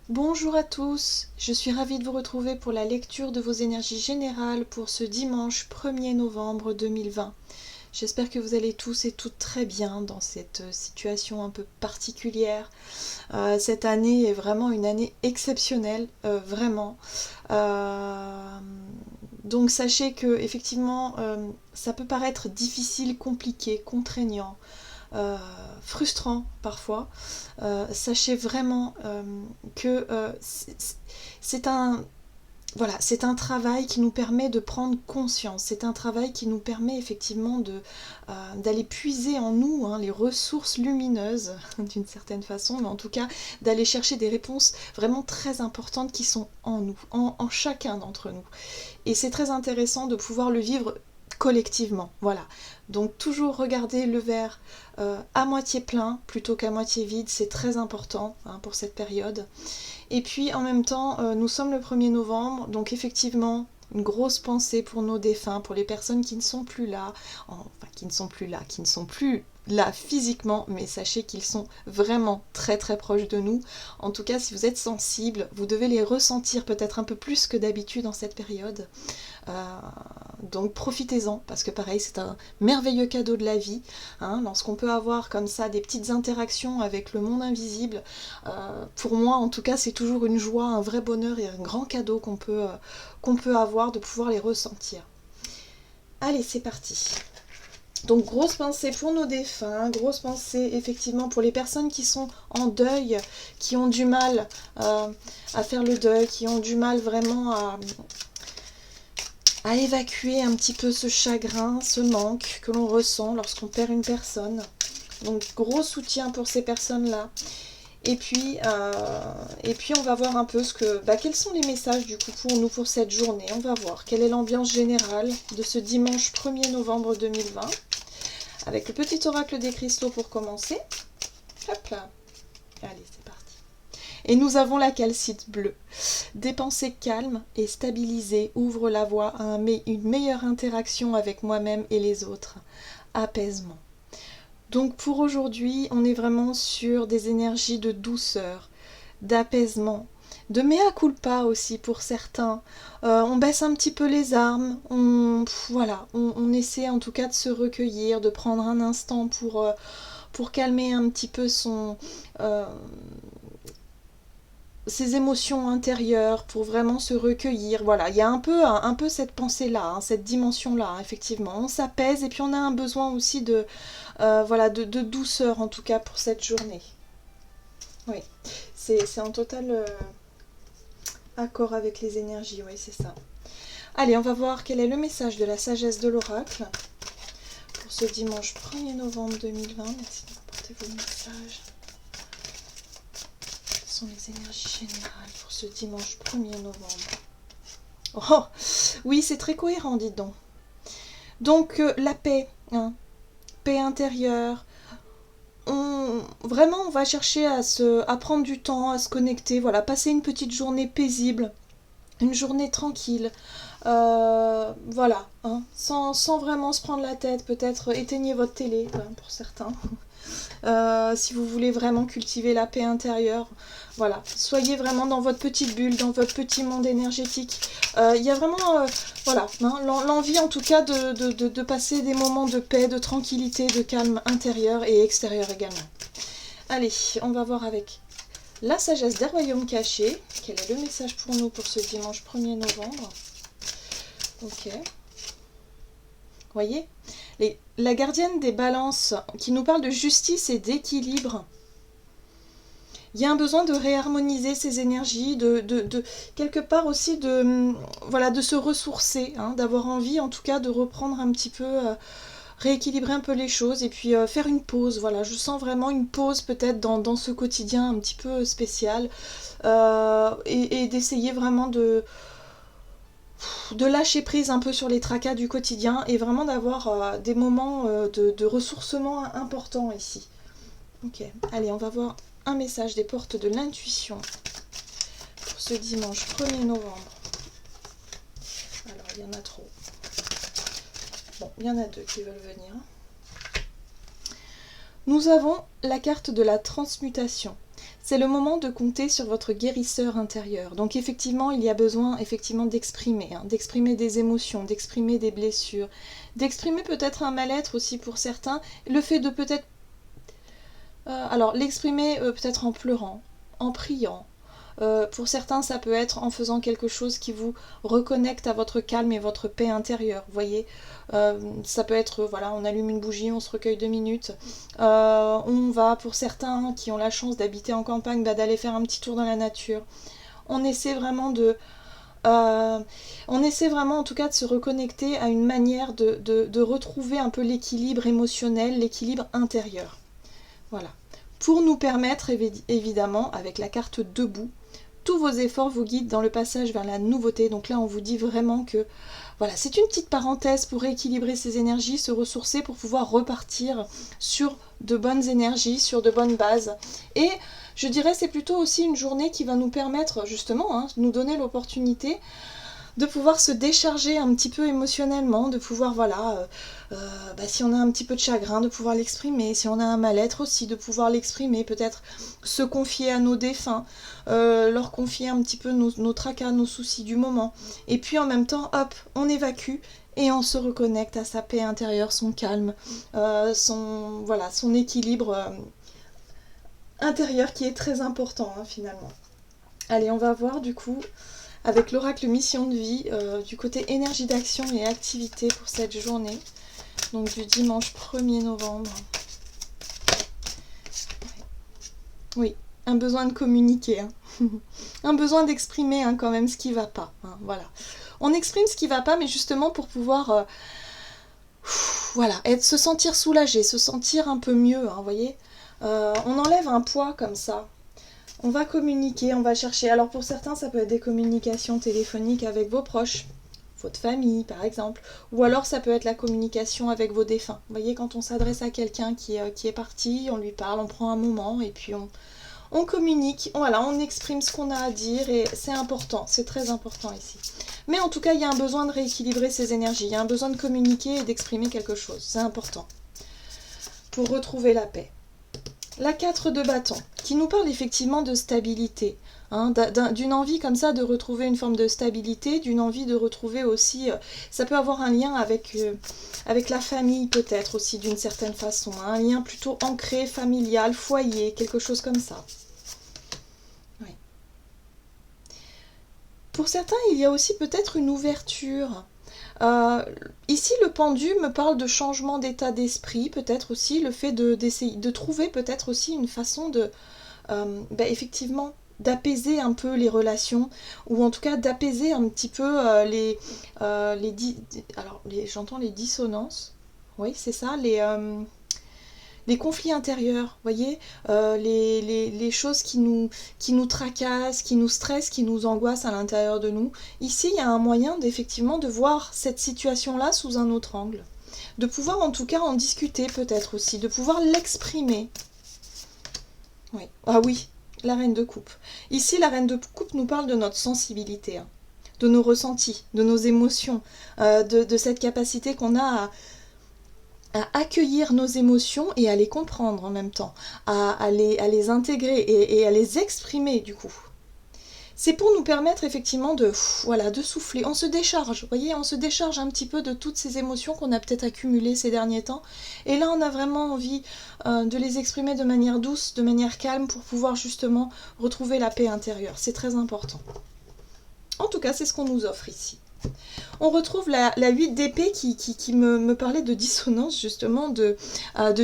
Bonjour à tous, je suis ravie de vous retrouver pour la lecture de vos énergies générales pour ce dimanche 1er novembre 2020. J'espère que vous allez tous et toutes très bien dans cette situation un peu particulière. Cette année est vraiment une année exceptionnelle, vraiment. Donc sachez que effectivement, ça peut paraître difficile, compliqué, contraignant. Frustrant parfois, sachez vraiment que c'est un, voilà, c'est un travail qui nous permet de prendre conscience, c'est un travail qui nous permet effectivement d'aller puiser en nous les ressources lumineuses d'une certaine façon, mais en tout cas d'aller chercher des réponses vraiment très importantes qui sont en nous, en chacun d'entre nous. Et c'est très intéressant de pouvoir le vivre collectivement, voilà. Donc toujours regarder le verre à moitié plein plutôt qu'à moitié vide, c'est très important pour cette période. Et puis en même temps, nous sommes le 1er novembre, donc effectivement, une grosse pensée pour nos défunts, pour les personnes qui ne sont plus là, qui ne sont plus là physiquement, mais sachez qu'ils sont vraiment très très proches de nous. En tout cas, si vous êtes sensible, vous devez les ressentir peut-être un peu plus que d'habitude en cette période. Donc profitez-en, parce que pareil, c'est un merveilleux cadeau de la vie, lorsqu'on peut avoir comme ça des petites interactions avec le monde invisible. Pour moi, en tout cas, c'est toujours une joie, un vrai bonheur et un grand cadeau qu'on peut avoir de pouvoir les ressentir. Allez, c'est parti. Donc grosse pensée pour nos défunts, grosse pensée effectivement pour les personnes qui sont en deuil, qui ont du mal à faire le deuil, qui ont du mal vraiment à évacuer un petit peu ce chagrin, ce manque que l'on ressent lorsqu'on perd une personne. Donc gros soutien pour ces personnes-là. Et puis on va voir un peu quels sont les messages du coup pour nous pour cette journée. On va voir quelle est l'ambiance générale de ce dimanche 1er novembre 2020. Avec le petit oracle des cristaux pour commencer. Hop là. Allez, c'est parti. Et nous avons la calcite bleue. Des pensées calmes et stabilisées ouvrent la voie à une meilleure interaction avec moi-même et les autres. Apaisement. Donc pour aujourd'hui, on est vraiment sur des énergies de douceur, d'apaisement, de mea culpa aussi pour certains. On baisse un petit peu les armes, on essaie en tout cas de se recueillir, de prendre un instant pour calmer un petit peu ses émotions intérieures, pour vraiment se recueillir. Voilà, il y a un peu cette pensée-là, cette dimension-là, effectivement. On s'apaise et puis on a un besoin aussi de douceur, en tout cas, pour cette journée. Oui, c'est en total accord avec les énergies, oui, c'est ça. Allez, on va voir quel est le message de la sagesse de l'oracle pour ce dimanche 1er novembre 2020. Merci d'apporter vos messages. Sont les énergies générales pour ce dimanche 1er novembre. Oh, oui, c'est très cohérent, dites donc. Donc, la paix, paix intérieure. On va chercher à prendre du temps, à se connecter, voilà, passer une petite journée paisible, une journée tranquille. Sans vraiment se prendre la tête, peut-être éteignez votre télé, pour certains. Si vous voulez vraiment cultiver la paix intérieure, voilà, soyez vraiment dans votre petite bulle, dans votre petit monde énergétique. Il y a vraiment l'envie en tout cas de passer des moments de paix, de tranquillité, de calme intérieur et extérieur également. Allez, on va voir avec la sagesse des royaumes cachés. Quel est le message pour nous pour ce dimanche 1er novembre? Ok. Voyez, la gardienne des balances qui nous parle de justice et d'équilibre. Il y a un besoin de réharmoniser ces énergies, de quelque part aussi de se ressourcer, d'avoir envie en tout cas de reprendre un petit peu, rééquilibrer un peu les choses et puis faire une pause. Voilà, je sens vraiment une pause peut-être dans ce quotidien un petit peu spécial et d'essayer vraiment de lâcher prise un peu sur les tracas du quotidien et vraiment d'avoir des moments de ressourcement importants ici. Ok, allez, on va voir un message des portes de l'intuition pour ce dimanche 1er novembre. Alors, il y en a trop. Bon, il y en a 2 qui veulent venir. Nous avons la carte de la transmutation. c'est le moment de compter sur votre guérisseur intérieur. Donc effectivement, il y a besoin d'exprimer, hein, d'exprimer des émotions, d'exprimer des blessures, d'exprimer peut-être un mal-être aussi pour certains, le fait de peut-être... alors l'exprimer peut-être en pleurant, en priant. Pour certains, ça peut être en faisant quelque chose qui vous reconnecte à votre calme et votre paix intérieure. Vous voyez, ça peut être, voilà, on allume une bougie, on se recueille 2 minutes. On va, pour certains qui ont la chance d'habiter en campagne, d'aller faire un petit tour dans la nature. On essaie vraiment en tout cas de se reconnecter à une manière de retrouver un peu l'équilibre émotionnel, l'équilibre intérieur. Voilà. Pour nous permettre, évidemment, avec la carte debout, tous vos efforts vous guident dans le passage vers la nouveauté. Donc là, on vous dit vraiment que voilà, c'est une petite parenthèse pour rééquilibrer ses énergies, se ressourcer pour pouvoir repartir sur de bonnes énergies, sur de bonnes bases. Et je dirais c'est plutôt aussi une journée qui va nous permettre justement, hein, nous donner l'opportunité de pouvoir se décharger un petit peu émotionnellement, de pouvoir, voilà, si on a un petit peu de chagrin, de pouvoir l'exprimer, si on a un mal-être aussi, de pouvoir l'exprimer, peut-être se confier à nos défunts, leur confier un petit peu nos tracas, nos soucis du moment, et puis en même temps, hop, on évacue, et on se reconnecte à sa paix intérieure, son calme, son équilibre intérieur qui est très important, hein, finalement. Allez, on va voir du coup avec l'oracle mission de vie, du côté énergie d'action et activité pour cette journée, donc du dimanche 1er novembre. Oui, un besoin de communiquer, hein. Un besoin d'exprimer, hein, quand même ce qui va pas, hein, voilà. On exprime ce qui va pas, mais justement pour pouvoir se sentir soulagé, se sentir un peu mieux, hein, vous voyez. On enlève un poids comme ça. On va communiquer, on va chercher. Alors pour certains, ça peut être des communications téléphoniques avec vos proches, votre famille par exemple, ou alors ça peut être la communication avec vos défunts. Vous voyez, quand on s'adresse à quelqu'un qui est parti, on lui parle, on prend un moment et puis on communique, voilà, on exprime ce qu'on a à dire et c'est important, c'est très important ici. Mais en tout cas, il y a un besoin de rééquilibrer ses énergies, il y a un besoin de communiquer et d'exprimer quelque chose, c'est important pour retrouver la paix. La 4 de bâton, qui nous parle effectivement de stabilité, hein, d'une envie comme ça de retrouver une forme de stabilité, d'une envie de retrouver aussi, ça peut avoir un lien avec la famille peut-être aussi d'une certaine façon, hein, un lien plutôt ancré, familial, foyer, quelque chose comme ça. Oui. Pour certains, il y a aussi peut-être une ouverture. Ici, le pendu me parle de changement d'état d'esprit, peut-être aussi le fait d'essayer de trouver peut-être aussi une façon de, effectivement, d'apaiser un peu les relations, ou en tout cas d'apaiser un petit peu j'entends les dissonances, oui, c'est ça, les conflits intérieurs, voyez, les choses qui nous tracassent, qui nous stressent, qui nous angoissent à l'intérieur de nous. Ici, il y a un moyen d'effectivement de voir cette situation-là sous un autre angle. De pouvoir en tout cas en discuter peut-être aussi, de pouvoir l'exprimer. Oui. Ah oui, la reine de coupe. Ici, la reine de coupe nous parle de notre sensibilité, hein, de nos ressentis, de nos émotions, de cette capacité qu'on a à accueillir nos émotions et à les comprendre en même temps, à les intégrer et à les exprimer du coup. C'est pour nous permettre effectivement de souffler, on se décharge, vous voyez, on se décharge un petit peu de toutes ces émotions qu'on a peut-être accumulées ces derniers temps, et là on a vraiment envie de les exprimer de manière douce, de manière calme, pour pouvoir justement retrouver la paix intérieure, c'est très important. En tout cas, c'est ce qu'on nous offre ici. On retrouve la 8 d'épée qui me parlait de dissonance, justement, de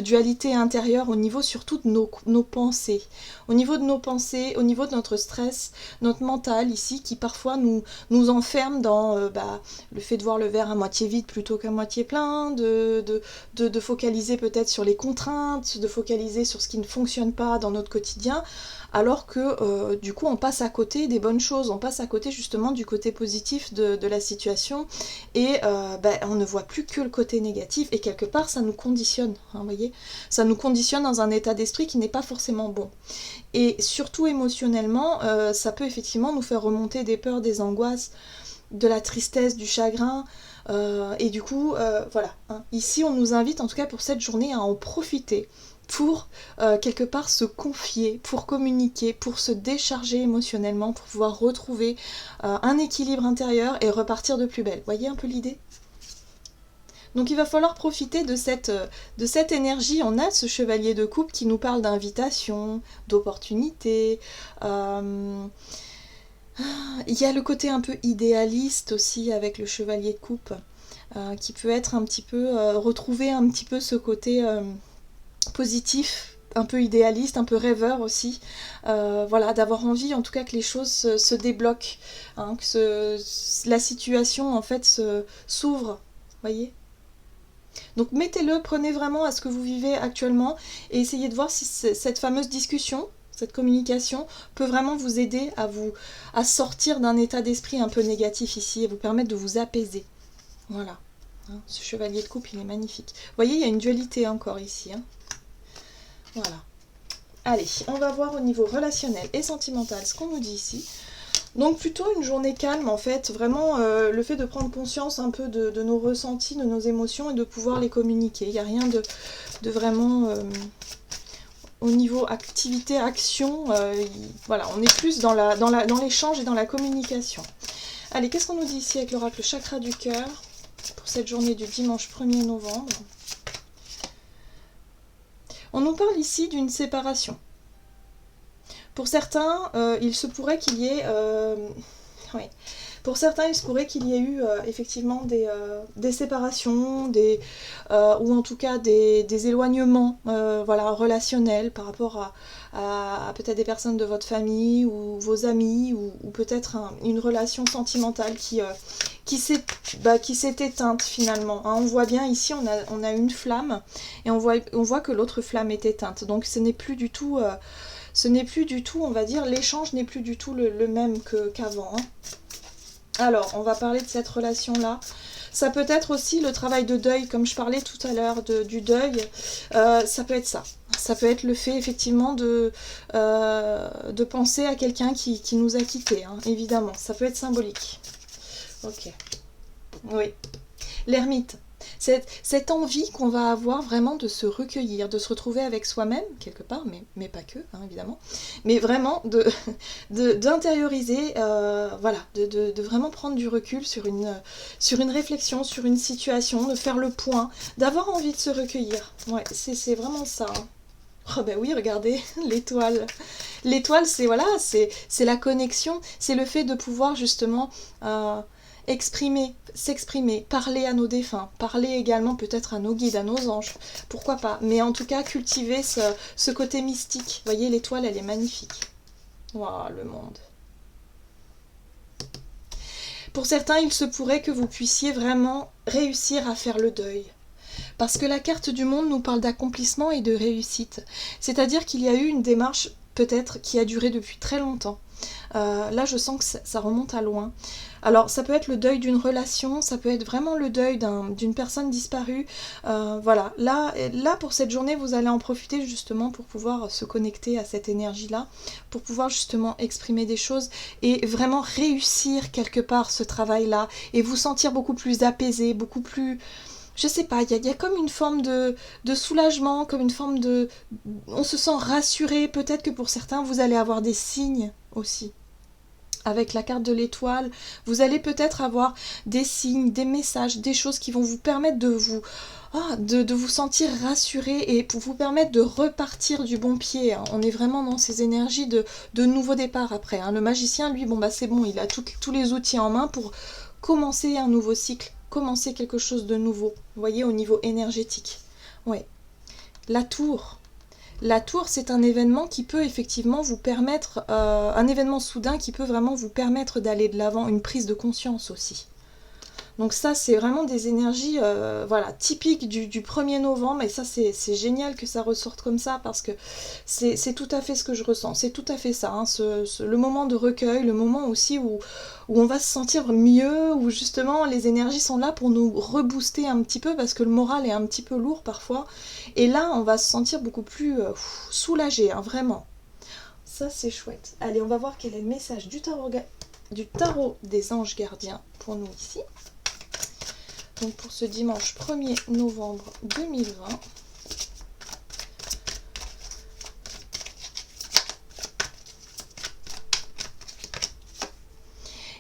dualité intérieure au niveau surtout de nos pensées. Au niveau de nos pensées, au niveau de notre stress, notre mental ici, qui parfois nous enferme dans le fait de voir le verre à moitié vide plutôt qu'à moitié plein, de focaliser peut-être sur les contraintes, de focaliser sur ce qui ne fonctionne pas dans notre quotidien, alors que du coup on passe à côté des bonnes choses, on passe à côté justement du côté positif de la situation, et on ne voit plus que le côté négatif, et quelque part ça nous conditionne, hein, vous voyez, ça nous conditionne dans un état d'esprit qui n'est pas forcément bon. Et surtout émotionnellement, ça peut effectivement nous faire remonter des peurs, des angoisses, de la tristesse, du chagrin, et du coup, voilà. Hein. Ici, on nous invite, en tout cas pour cette journée, à en profiter pour quelque part se confier, pour communiquer, pour se décharger émotionnellement, pour pouvoir retrouver un équilibre intérieur et repartir de plus belle. Voyez un peu l'idée ? Donc il va falloir profiter de cette énergie. On a ce chevalier de coupe qui nous parle d'invitation, d'opportunité. Il y a le côté un peu idéaliste aussi avec le chevalier de coupe, qui peut être un petit peu, retrouver un petit peu ce côté positif, un peu idéaliste, un peu rêveur aussi. Voilà, d'avoir envie en tout cas que les choses se débloquent, hein, que la situation en fait s'ouvre, voyez ? Donc mettez-le, prenez vraiment à ce que vous vivez actuellement et essayez de voir si cette fameuse discussion, cette communication peut vraiment vous aider à sortir d'un état d'esprit un peu négatif ici et vous permettre de vous apaiser. Voilà. Hein, ce chevalier de coupe, il est magnifique. Vous voyez, il y a une dualité encore ici. Hein. Voilà. Allez, on va voir au niveau relationnel et sentimental ce qu'on nous dit ici. Donc plutôt une journée calme en fait, vraiment le fait de prendre conscience un peu de nos ressentis, de nos émotions et de pouvoir les communiquer. Il n'y a rien de vraiment au niveau activité, action, voilà, on est plus dans l'échange et dans la communication. Allez, qu'est-ce qu'on nous dit ici avec l'oracle chakra du cœur pour cette journée du dimanche 1er novembre? On nous parle ici d'une séparation. Pour certains, il se pourrait qu'il y ait... oui. Pour certains, il se pourrait qu'il y ait eu effectivement des séparations, ou en tout cas des éloignements voilà, relationnels par rapport à peut-être des personnes de votre famille ou vos amis, ou peut-être une relation sentimentale qui s'est éteinte finalement. Hein, on voit bien ici, on a une flamme et on voit que l'autre flamme est éteinte. Donc ce n'est plus du tout... on va dire, l'échange n'est plus du tout le même qu'avant. Hein. Alors, on va parler de cette relation-là. Ça peut être aussi le travail de deuil, comme je parlais tout à l'heure du deuil. Ça peut être ça. Ça peut être le fait, effectivement, de penser à quelqu'un qui nous a quittés, hein, évidemment. Ça peut être symbolique. Ok. Oui. L'ermite. Cette envie qu'on va avoir vraiment de se recueillir, de se retrouver avec soi-même, quelque part, mais pas que, hein, évidemment, mais vraiment d'intérioriser, voilà, de vraiment prendre du recul sur une réflexion, sur une situation, de faire le point, d'avoir envie de se recueillir. Ouais, c'est vraiment ça. Hein. Oh ben oui, regardez, l'étoile. L'étoile, c'est voilà, c'est la connexion, c'est le fait de pouvoir justement... s'exprimer, parler à nos défunts, parler également peut-être à nos guides, à nos anges, pourquoi pas, mais en tout cas cultiver ce côté mystique. Vous voyez, l'étoile, elle est magnifique. Waouh, le monde. Pour certains, il se pourrait que vous puissiez vraiment réussir à faire le deuil. Parce que la carte du monde nous parle d'accomplissement et de réussite. C'est-à-dire qu'il y a eu une démarche peut-être qui a duré depuis très longtemps. Là, je sens que ça remonte à loin. Alors, ça peut être le deuil d'une relation, ça peut être vraiment le deuil d'une personne disparue. Voilà, là, pour cette journée, vous allez en profiter justement pour pouvoir se connecter à cette énergie-là, pour pouvoir justement exprimer des choses et vraiment réussir quelque part ce travail-là et vous sentir beaucoup plus apaisé, beaucoup plus... Je sais pas, il y a comme une forme de soulagement, comme une forme de... On se sent rassuré, peut-être que pour certains, vous allez avoir des signes aussi. Avec la carte de l'étoile, vous allez peut-être avoir des signes, des messages, des choses qui vont vous permettre de vous sentir rassuré et pour vous permettre de repartir du bon pied. Hein. On est vraiment dans ces énergies de nouveau départ après. Hein. Le magicien, lui, bon bah c'est bon, il a tous les outils en main pour commencer un nouveau cycle, commencer quelque chose de nouveau. Vous voyez, au niveau énergétique. Ouais. La tour. La tour, c'est un événement qui peut effectivement vous permettre, un événement soudain qui peut vraiment vous permettre d'aller de l'avant, une prise de conscience aussi. Donc ça, c'est vraiment des énergies voilà, typiques du 1er novembre, et ça, c'est génial que ça ressorte comme ça, parce que c'est tout à fait ce que je ressens, c'est tout à fait ça, hein, le moment de recueil, le moment aussi où on va se sentir mieux, où justement les énergies sont là pour nous rebooster un petit peu, parce que le moral est un petit peu lourd parfois, et là, on va se sentir beaucoup plus soulagé, hein, vraiment. Ça, c'est chouette. Allez, on va voir quel est le message du tarot des anges gardiens pour nous ici. Donc pour ce dimanche 1er novembre 2020.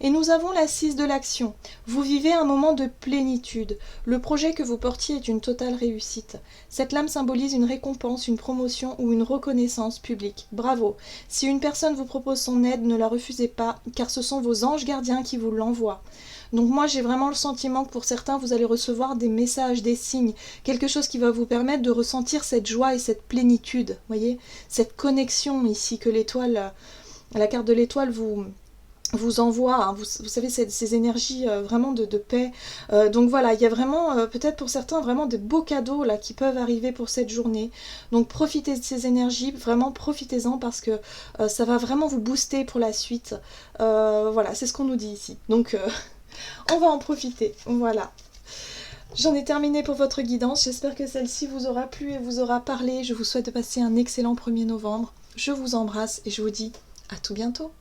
Et nous avons la 6 de l'action. Vous vivez un moment de plénitude. Le projet que vous portiez est une totale réussite. Cette lame symbolise une récompense, une promotion ou une reconnaissance publique. Bravo. Si une personne vous propose son aide, ne la refusez pas, car ce sont vos anges gardiens qui vous l'envoient. Donc moi j'ai vraiment le sentiment que pour certains vous allez recevoir des messages, des signes, quelque chose qui va vous permettre de ressentir cette joie et cette plénitude, voyez, cette connexion ici que l'étoile, la carte de l'étoile vous envoie, hein, vous savez, ces énergies vraiment de paix. Donc voilà, il y a vraiment, peut-être pour certains, vraiment de beaux cadeaux là qui peuvent arriver pour cette journée. Donc profitez de ces énergies, vraiment profitez-en parce que ça va vraiment vous booster pour la suite. Voilà, c'est ce qu'on nous dit ici. Donc on va en profiter, voilà. J'en ai terminé pour votre guidance, j'espère que celle-ci vous aura plu et vous aura parlé. Je vous souhaite de passer un excellent 1er novembre. Je vous embrasse et je vous dis à tout bientôt.